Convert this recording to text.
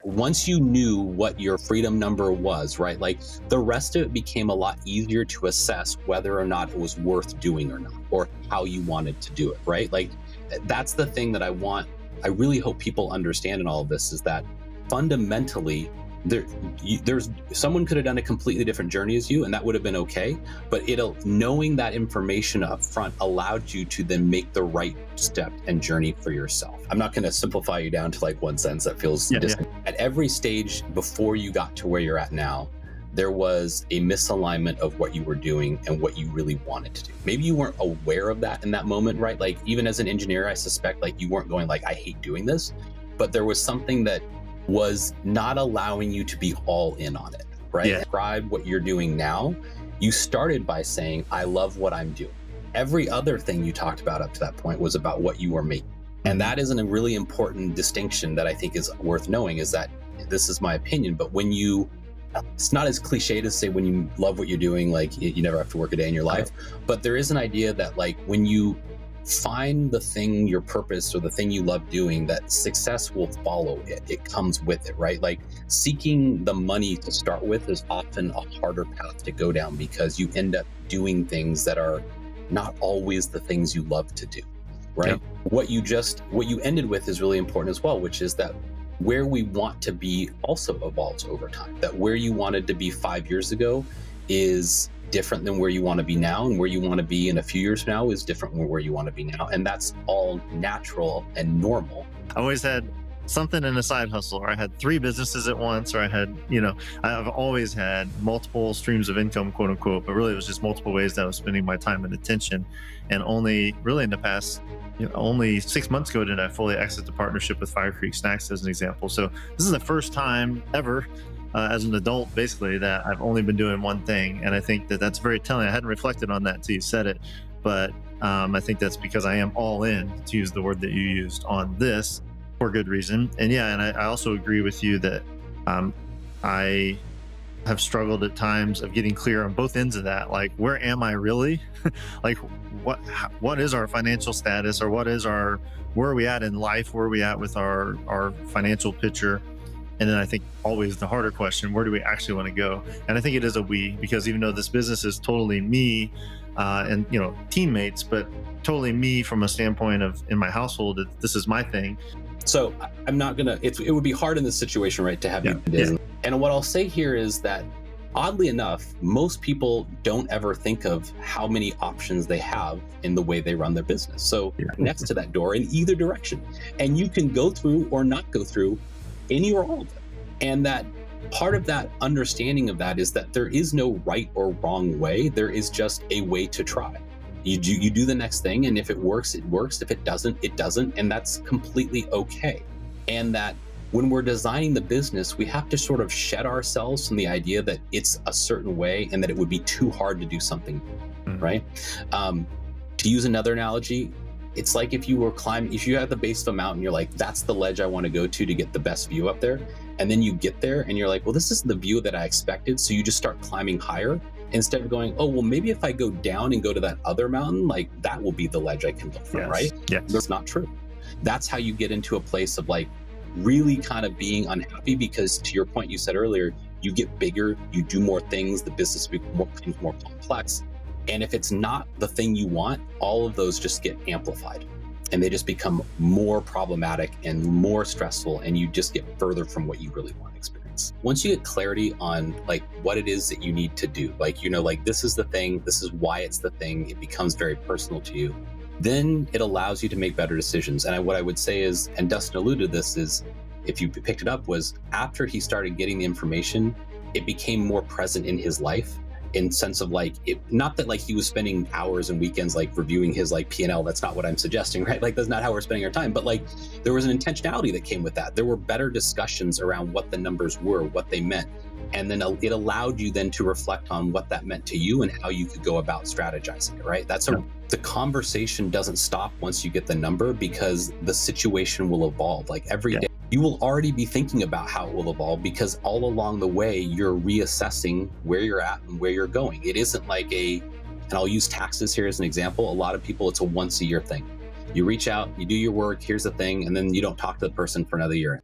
once you knew what your freedom number was, right? Like the rest of it became a lot easier to assess whether or not it was worth doing or not, or how you wanted to do it, right? Like that's the thing that I really hope people understand in all of this, is that fundamentally there's someone could have done a completely different journey as you, and that would have been okay. But knowing that information up front allowed you to then make the right step and journey for yourself. I'm not going to simplify you down to like one sentence that feels distant. At every stage before you got to where you're at now, there was a misalignment of what you were doing and what you really wanted to do. Maybe you weren't aware of that in that moment, right? Like even as an engineer, I suspect like you weren't going like, I hate doing this, but there was something that was not allowing you to be all in on it, right? Yeah. Describe what you're doing now. You started by saying, I love what I'm doing. Every other thing you talked about up to that point was about what you were making. And that is a really important distinction that I think is worth knowing, is that this is my opinion, but it's not as cliche to say when you love what you're doing, like you never have to work a day in your life, but there is an idea that like when you find the thing, your purpose, or the thing you love doing, that success will follow it. It comes with it, right? Like seeking the money to start with is often a harder path to go down, because you end up doing things that are not always the things you love to do, right? Yep. What you ended with is really important as well, which is that where we want to be also evolves over time. That where you wanted to be 5 years ago is different than where you want to be now, and where you want to be in a few years from now is different than where you want to be now. And that's all natural and normal. I always had something in a side hustle, or I had 3 businesses at once, or I had, I've always had multiple streams of income, quote unquote, but really it was just multiple ways that I was spending my time and attention. And only really in the past, only 6 months ago did I fully exit the partnership with Fire Creek Snacks, as an example. So this is the first time ever as an adult, basically, that I've only been doing one thing. And I think that that's very telling. I hadn't reflected on that until you said it, but I think that's because I am all in, to use the word that you used, on this for good reason. And I also agree with you that I have struggled at times of getting clear on both ends of that. Like, where am I really? Like, what is our financial status, or where are we at in life? Where are we at with our financial picture? And then I think always the harder question, where do we actually want to go? And I think it is a we, because even though this business is totally me and teammates, but totally me from a standpoint of, in my household, this is my thing. So I'm not gonna, it would be hard in this situation, right, to have you. Yeah. And what I'll say here is that, oddly enough, most people don't ever think of how many options they have in the way they run their business. So next to that door in either direction, and you can go through or not go through any or all of them. And that part of that understanding of that is that there is no right or wrong way. There is just a way to try. You do the next thing, and if it works, it works. If it doesn't, it doesn't. And that's completely okay. And that when we're designing the business, we have to sort of shed ourselves from the idea that it's a certain way and that it would be too hard to do something, right? To use another analogy, it's like if you had the base of a mountain, you're like, that's the ledge I want to go to get the best view up there. And then you get there and you're like, well, this isn't the view that I expected. So you just start climbing higher instead of going, oh, well, maybe if I go down and go to that other mountain, like that will be the ledge I can look from, right? Yeah. That's not true. That's how you get into a place of like really kind of being unhappy, because to your point, you said earlier, you get bigger, you do more things, the business becomes more complex. And if it's not the thing you want, all of those just get amplified and they just become more problematic and more stressful, and you just get further from what you really want to experience. Once you get clarity on like what it is that you need to do, like, like this is the thing, this is why it's the thing, it becomes very personal to you, then it allows you to make better decisions. And what I would say is, and Dustin alluded to this, is if you picked it up, was after he started getting the information, it became more present in his life, in sense of like, not that like he was spending hours and weekends like reviewing his like P&L. That's not what I'm suggesting, right? Like that's not how we're spending our time, but like there was an intentionality that came with that. There were better discussions around what the numbers were, what they meant. And then it allowed you then to reflect on what that meant to you and how you could go about strategizing it, right? The conversation doesn't stop once you get the number, because the situation will evolve. Like every day, you will already be thinking about how it will evolve, because all along the way, you're reassessing where you're at and where you're going. It isn't like and I'll use taxes here as an example. A lot of people, it's a once a year thing. You reach out, you do your work, here's the thing, and then you don't talk to the person for another year.